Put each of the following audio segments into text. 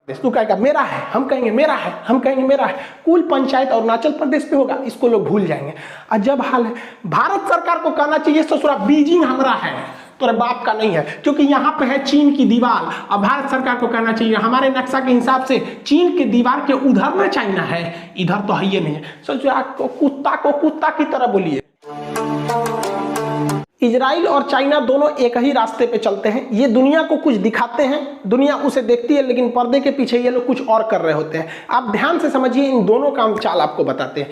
तू कहेगा मेरा है, हम कहेंगे मेरा है, हम कहेंगे मेरा है। कुल पंचायत अरुणाचल प्रदेश पे होगा, इसको लोग भूल जाएंगे। अजब हाल है। भारत सरकार को कहना चाहिए ससुरा बीजिंग हमारा है, तोरे बाप का नहीं है, क्योंकि यहाँ पे है चीन की दीवार। और भारत सरकार को कहना चाहिए हमारे नक्शा के हिसाब से चीन की दीवार के उधर ना चाइना है, इधर तो है ही नहीं है। ससुरा को कुत्ता की तरह बोलिए। इजराइल और चाइना दोनों एक ही रास्ते पे चलते हैं। ये दुनिया को कुछ दिखाते हैं, दुनिया उसे देखती है, लेकिन पर्दे के पीछे ये लोग कुछ और कर रहे होते हैं। आप ध्यान से समझिए, इन दोनों का हम चाल आपको बताते हैं।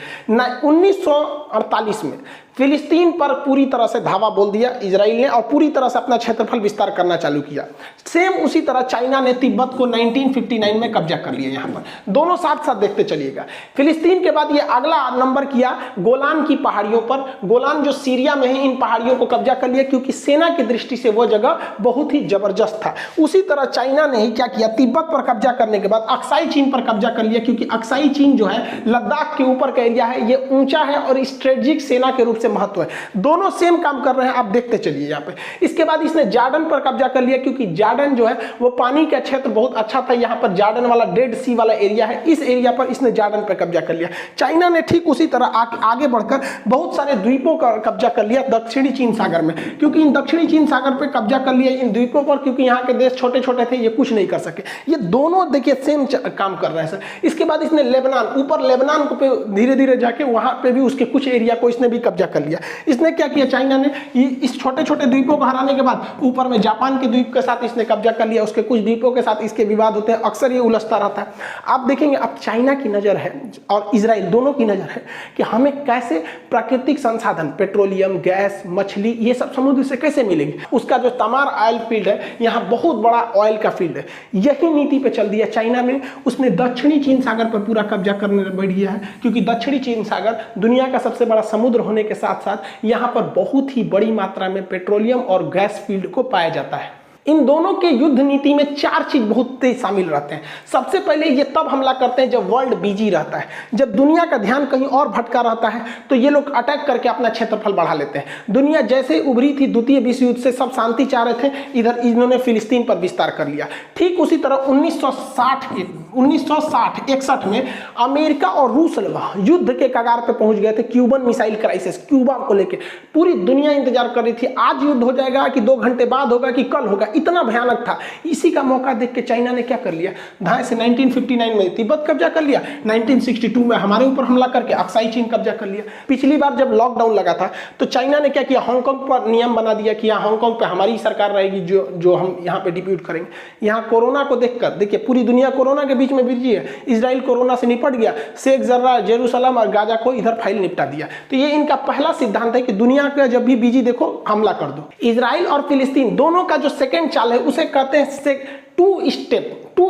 1948 में फिलिस्तीन पर पूरी तरह से धावा बोल दिया इजराइल ने और पूरी तरह से अपना क्षेत्रफल विस्तार करना चालू किया। सेम उसी तरह चाइना ने तिब्बत को 1959 में कब्जा कर लिया। यहाँ पर दोनों साथ साथ देखते चलिएगा। फिलिस्तीन के बाद ये अगला नंबर किया गोलान की पहाड़ियों पर। गोलान जो सीरिया में है, इन पहाड़ियों को कब्जा कर लिया, क्योंकि सेना की दृष्टि से वो जगह बहुत ही जबरदस्त था। उसी तरह चाइना ने ही क्या किया, तिब्बत पर कब्जा करने के बाद अक्साई चीन पर कब्जा कर लिया, क्योंकि अक्साई चीन जो है लद्दाख के ऊपर का एरिया है, ये ऊंचा है और स्ट्रेटेजिक सेना के रूप से महत्व है। दोनों सेम काम कर रहे हैं, आप देखते चलिए यहाँ पे। इसके बाद इसने जॉर्डन पर कब्जा कर लिया, क्योंकि जॉर्डन जो है वो पानी का क्षेत्र बहुत अच्छा था। यहाँ पर जॉर्डन वाला डेड सी वाला एरिया है, इस एरिया पर इसने जॉर्डन पर कब्जा कर लिया। चाइना ने ठीक उसी तरह आगे बढ़कर बहुत सारे द्वीपों का कब्जा कर लिया दक्षिणी चीन सागर में, क्योंकि इन दक्षिणी चीन सागर पर कब्जा कर लिया इन द्वीपों पर, क्योंकि यहाँ के देश छोटे छोटे थे, ये कुछ नहीं कर सके। ये दोनों देखिए सेम काम कर रहे हैं सर। इसके बाद इसने लेबनान, ऊपर लेबनान को धीरे धीरे जाके वहां पे भी उसके कुछ एरिया को इसने भी कब्जा कर लिया। इसने क्या किया, चाइना ने इस छोटे छोटे द्वीपों को हराने के बाद ऊपर में जापान के द्वीप के साथ इसने कब्जा कर लिया। उसके कुछ द्वीपों के साथ इसके विवाद होते हैं, अक्सर ये उलझता रहता है। आप देखेंगे अब चाइना की नजर है और इजराइल दोनों की नजर है कि हमें कैसे प्राकृतिक संसाधन, पेट्रोलियम, गैस, मछली, ये सब समुद्र से कैसे मिलेगी। उसका जो तमार ऑयल फील्ड है, यहाँ बहुत बड़ा ऑयल का फील्ड है। यही नीति पे चल दिया चाइना में। उसने दक्षिणी चीन सागर पर पूरा कब्जा करने बैठ गया है, क्योंकि दक्षिणी चीन सागर दुनिया का सबसे बड़ा समुद्र होने के साथ साथ यहाँ पर बहुत ही बड़ी मात्रा में पेट्रोलियम और गैस फील्ड को पाया जाता है। इन दोनों के युद्ध नीति में चार चीज बहुत तेज शामिल रहते हैं। सबसे पहले ये तब हमला करते हैं जब वर्ल्ड बिजी रहता है, जब दुनिया का ध्यान कहीं और भटका रहता है, तो ये लोग अटैक करके अपना क्षेत्रफल बढ़ा लेते हैं। दुनिया जैसे उभरी थी द्वितीय विश्व युद्ध से, सब शांति चाह रहे थे, इधर इन्होंने फिलिस्तीन पर विस्तार कर लिया। ठीक उसी तरह 1960-61 में अमेरिका और रूस युद्ध के कगार पे पहुंच गए थे। क्यूबन मिसाइल क्राइसिस, क्यूबा को लेकर पूरी दुनिया इंतजार कर रही थी, आज युद्ध हो जाएगा कि 2 घंटे बाद होगा कि कल होगा, इतना भयानक था। इसी का मौका देख के चाइना ने क्या कर लिया, धाए से 1959 में तिब्बत कब्जा कर लिया, 1962 में हमारे ऊपर हमला करके अक्साई चीन कब्जा कर लिया। पिछली बार जब लॉकडाउन लगा था तो चाइना ने क्या किया, हांगकांग पर नियम बना दिया कि यहाँ हांगकांग पे हमारी सरकार रहेगी, जो हम यहाँ पे डिप्यूट करेंगे। यहाँ कोरोना को देखकर देखिए पूरी दुनिया कोरोना के बीच में बिजी है। इजराइल कोरोना से निपट गया, शेख जर्रा, जेरूसलम और गाजा को इधर फाइल निपटा दिया। तो ये इनका पहला सिद्धांत है कि दुनिया का जब भी बिजी देखो हमला कर दो। इजराइल और फिलिस्तीन दोनों का जो सेकेंड चाल है उसे कहते हैं टू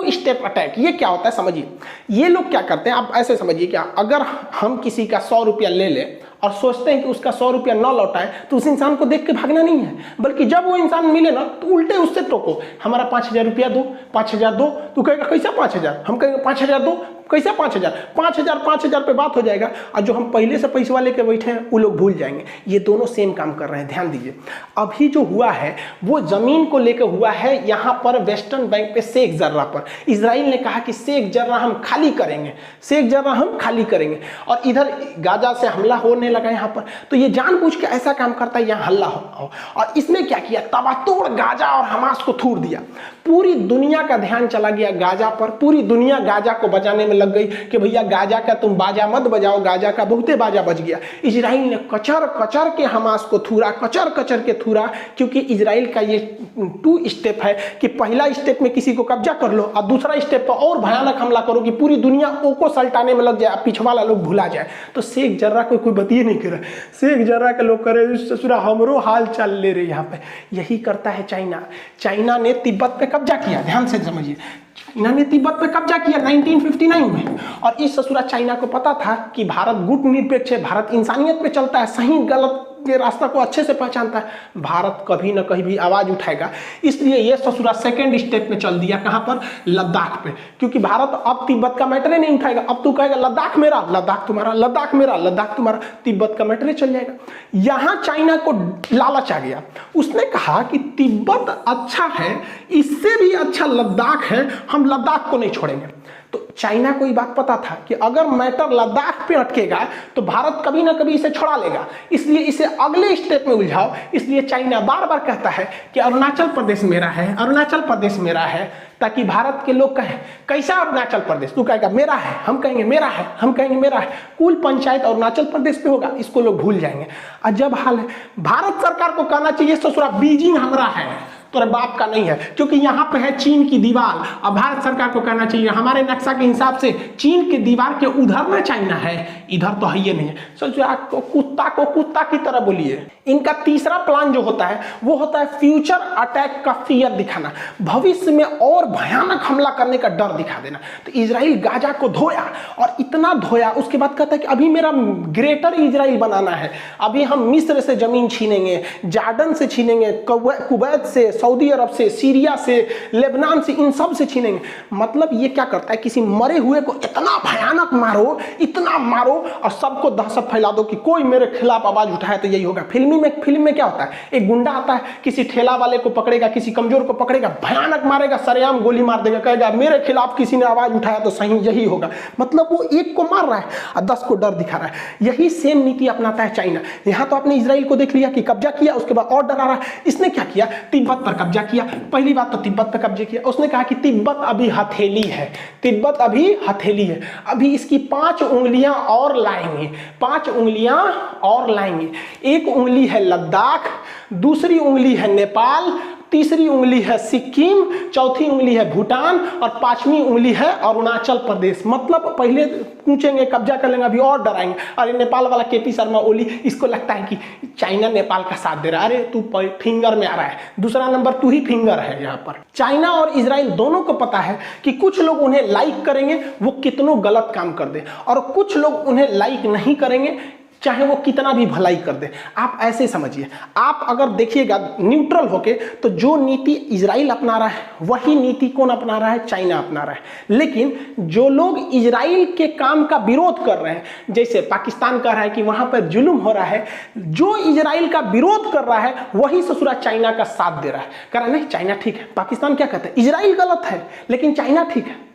स्टेप अटैक। ये क्या होता है समझिए, ये लोग क्या करते हैं, आप ऐसे समझिए, क्या अगर हम किसी का 100 रुपया ले लें और सोचते हैं कि उसका 100 रुपया न लौटाए, तो उस इंसान को देख के भागना नहीं है, बल्कि जब वो इंसान मिले ना तो उल्टे उससे टोको, हमारा 5000 रुपया दो, 5000 दो। तू कहेगा कैसा 5000, हम कहेंगे 5000 दो, कैसा 5000 पे बात हो जाएगा, और जो हम पहले से पैसा लेके बैठे हैं वो लोग भूल जाएंगे। ये दोनों सेम काम कर रहे हैं, ध्यान दीजिए। अभी जो हुआ है वो जमीन को लेकर हुआ है, यहाँ पर वेस्टर्न बैंक पे शेख जर्रा पर। इजराइल ने कहा कि शेख जर्रा हम खाली करेंगे, शेख जर्रा हम खाली करेंगे, और इधर गाजा से हमला होने लगा यहाँ पर। तो ये जानबूझ के ऐसा काम करता है यहाँ हल्ला हो, और इसने क्या किया, तबातोड़ गाजा और हमास को थूर दिया। पूरी दुनिया का ध्यान चला गया गाजा पर, पूरी दुनिया गाजा को बजाने में लग गई कि भैया गाजा का तुम बाजा मत बजाओ, गाजा का बहुते बाजा बज गया। इजराइल ने कचर कचर के हमास को थूरा, कचर कचर के थूरा, क्योंकि इजराइल का ये 2 स्टेप है कि पहला स्टेप में किसी को कब्जा कर लो और दूसरा स्टेप पर और भयानक हमला करो कि पूरी दुनिया को सल्टाने में लग जाए, पिछवाला लोग भुला जाए। तो शेख जर्रा को कोई बतिए नहीं करे, शेख जर्रा के लोग करे ससुरा हमरो हाल चाल ले रहे यहाँ पे। यही करता है चाइना। चाइना ने तिब्बत पे कब्जा किया, ध्यान से समझिए, चाइना ने तिब्बत पे कब्जा किया 1959 में, और इस ससुरा चाइना को पता था कि भारत गुट निरपेक्ष है, भारत इंसानियत पे चलता है, सही गलत के रास्ता को अच्छे से पहचानता है। भारत कभी ना कहीं भी आवाज उठाएगा, इसलिए ये ससुरा सेकेंड स्टेप में चल दिया। कहां पर? लद्दाख पे। क्योंकि भारत अब तिब्बत का मैटर नहीं उठाएगा। अब तू कहेगा लद्दाख मेरा, लद्दाख तुम्हारा, लद्दाख मेरा, लद्दाख तुम्हारा, तिब्बत का मैटर चल जाएगा। यहां चाइना को लालच आ गया, उसने कहा कि तिब्बत अच्छा है, इससे भी अच्छा लद्दाख है, हम लद्दाख को नहीं छोड़ेंगे। तो चाइना को ये बात पता था कि अगर मैटर लद्दाख पे अटकेगा तो भारत कभी ना कभी इसे छोड़ा लेगा, इसलिए इसे अगले स्टेप में उलझाओ। इसलिए चाइना बार बार कहता है कि अरुणाचल प्रदेश मेरा है, अरुणाचल प्रदेश मेरा है, ताकि भारत के लोग कहें कैसा अरुणाचल प्रदेश? तू कहेगा मेरा है, हम कहेंगे मेरा है, हम कहेंगे मेरा है, कुल पंचायत अरुणाचल प्रदेश पे होगा, इसको लोग भूल जाएंगे। अजब हाल है। भारत सरकार को कहना चाहिए ससुरा बीजिंग हमारा है, तोरे बाप का नहीं है, क्योंकि यहाँ पे है चीन की दीवार। अब भारत सरकार को कहना चाहिए हमारे नक्शा के हिसाब से चीन की दीवार के उधर ना चाइना है, इधर तो है ही नहीं है। सोचो कुत्ता को कुत्ता की तरह बोलिए। इनका तीसरा प्लान जो होता है वो होता है फ्यूचर अटैक का फियर दिखाना, भविष्य में और भयानक हमला करने का डर दिखा देना। तो इजराइल गाजा को धोया और इतना धोया, उसके बाद कहता है कि अभी मेरा ग्रेटर इजराइल बनाना है, अभी हम मिस्र से जमीन छीनेंगे, जॉर्डन से छीनेंगे, कुवैत से, सऊदी अरब से, सीरिया से, लेबनान से, इन सब से छीनेंगे। मतलब ये क्या करता है, किसी मरे हुए को इतना भयानक मारो, इतना मारो और सबको दहशत फैला दो कि कोई मेरे खिलाफ आवाज उठाए तो यही होगा। फिल्म में क्या होता है, एक गुंडा आता है, किसी ठेला वाले को पकड़ेगा, किसी कमजोर को पकड़ेगा, भयानक मारेगा, सरेआम गोली मार देगा, कहेगा मेरे खिलाफ किसी ने आवाज उठाया तो सही यही होगा। मतलब वो एक को मार रहा है और 10 को डर दिखा रहा है। यही सेम नीति अपनाता है चाइना। यहां तो आपने इजराइल को देख लिया कि कब्जा किया, उसके बाद और डरा रहा है। इसने क्या किया, तिब्बत पर कब्जा किया। पहली बात तो तिब्बत पर कब्जे किया, उसने कहा कि तिब्बत अभी हथेली है, तिब्बत अभी हथेली है, अभी इसकी 5 उंगलियां और लाएंगे, 5 उंगलियां और लाएंगे। एक उंगली है लद्दाख, दूसरी उंगली है नेपाल, तीसरी उंगली है सिक्किम, चौथी उंगली है भूटान और 5वीं उंगली है अरुणाचल प्रदेश। मतलब पहले पूछेंगे, कब्जा कर लेंगे, अभी और डराएंगे। अरे नेपाल वाला केपी शर्मा ओली, इसको लगता है कि चाइना नेपाल का साथ दे रहा है, अरे तू फिंगर में आ रहा है, दूसरा नंबर तू ही फिंगर है। यहाँ पर चाइना और इजराइल दोनों को पता है कि कुछ लोग उन्हें लाइक करेंगे वो कितनों गलत काम कर दे, और कुछ लोग उन्हें लाइक नहीं करेंगे चाहे वो कितना भी भलाई कर दे। आप ऐसे समझिए, आप अगर देखिएगा न्यूट्रल होके, तो जो नीति इजराइल अपना रहा है वही नीति कौन अपना रहा है, चाइना अपना रहा है। लेकिन जो लोग इजराइल के काम का विरोध कर रहे हैं, जैसे पाकिस्तान कह रहा है कि वहां पर जुल्म हो रहा है, जो इजराइल का विरोध कर रहा है वही ससुरा चाइना का साथ दे रहा है। कह रहा नहीं चाइना ठीक है, पाकिस्तान क्या कहता है इजराइल गलत है लेकिन चाइना ठीक है।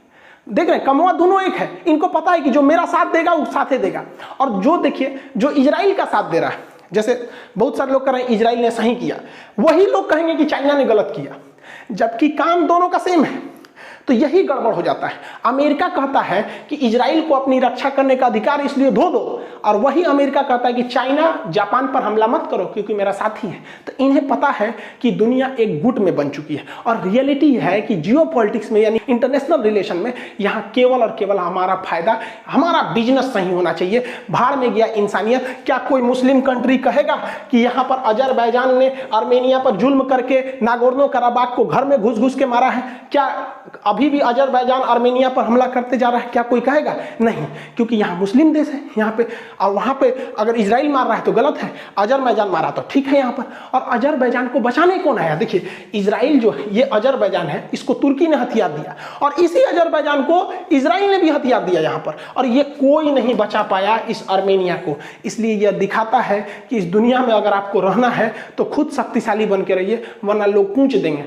देख रहे हैं, कमवा दोनों एक है। इनको पता है कि जो मेरा साथ देगा वो साथे देगा, और जो देखिए जो इजराइल का साथ दे रहा है, जैसे बहुत सारे लोग कह रहे हैं इजराइल ने सही किया, वही लोग कहेंगे कि चाइना ने गलत किया, जबकि काम दोनों का सेम है। तो यही गड़बड़ हो जाता है। अमेरिका कहता है कि इजराइल को अपनी रक्षा करने का अधिकार इसलिए धो दो, और वही अमेरिका कहता है कि चाइना जापान पर हमला मत करो क्योंकि मेरा साथी है। तो इन्हें पता है कि दुनिया एक गुट में बन चुकी है, और रियलिटी है कि जियोपॉलिटिक्स में यानी इंटरनेशनल रिलेशन में यहाँ केवल और केवल हमारा फायदा, हमारा बिजनेस सही होना चाहिए। भाड़ में गया इंसानियत। क्या कोई मुस्लिम कंट्री कहेगा कि यहाँ पर अजरबैजान ने आर्मेनिया पर जुल्म करके नागोर्नो कराबाख को घर में घुस घुस के मारा है? क्या अभी भी अजरबैजान आर्मेनिया पर हमला करते जा रहा है? क्या कोई कहेगा? नहीं, क्योंकि यहाँ मुस्लिम देश है यहाँ पे, और वहाँ पे अगर इजराइल मार रहा है तो गलत है, अजरबैजान मारा तो ठीक है यहाँ पर। और अजरबैजान को बचाने कौन आया? देखिए इजराइल जो है, ये अजरबैजान है, इसको तुर्की ने हथियार दिया, और इसी अजरबैजान को इजराइल ने भी हथियार दिया यहाँ पर, और ये कोई नहीं बचा पाया इस आर्मेनिया को। इसलिए यह दिखाता है कि इस दुनिया में अगर आपको रहना है तो खुद शक्तिशाली बन के रहिए, वरना लोग पूछ देंगे।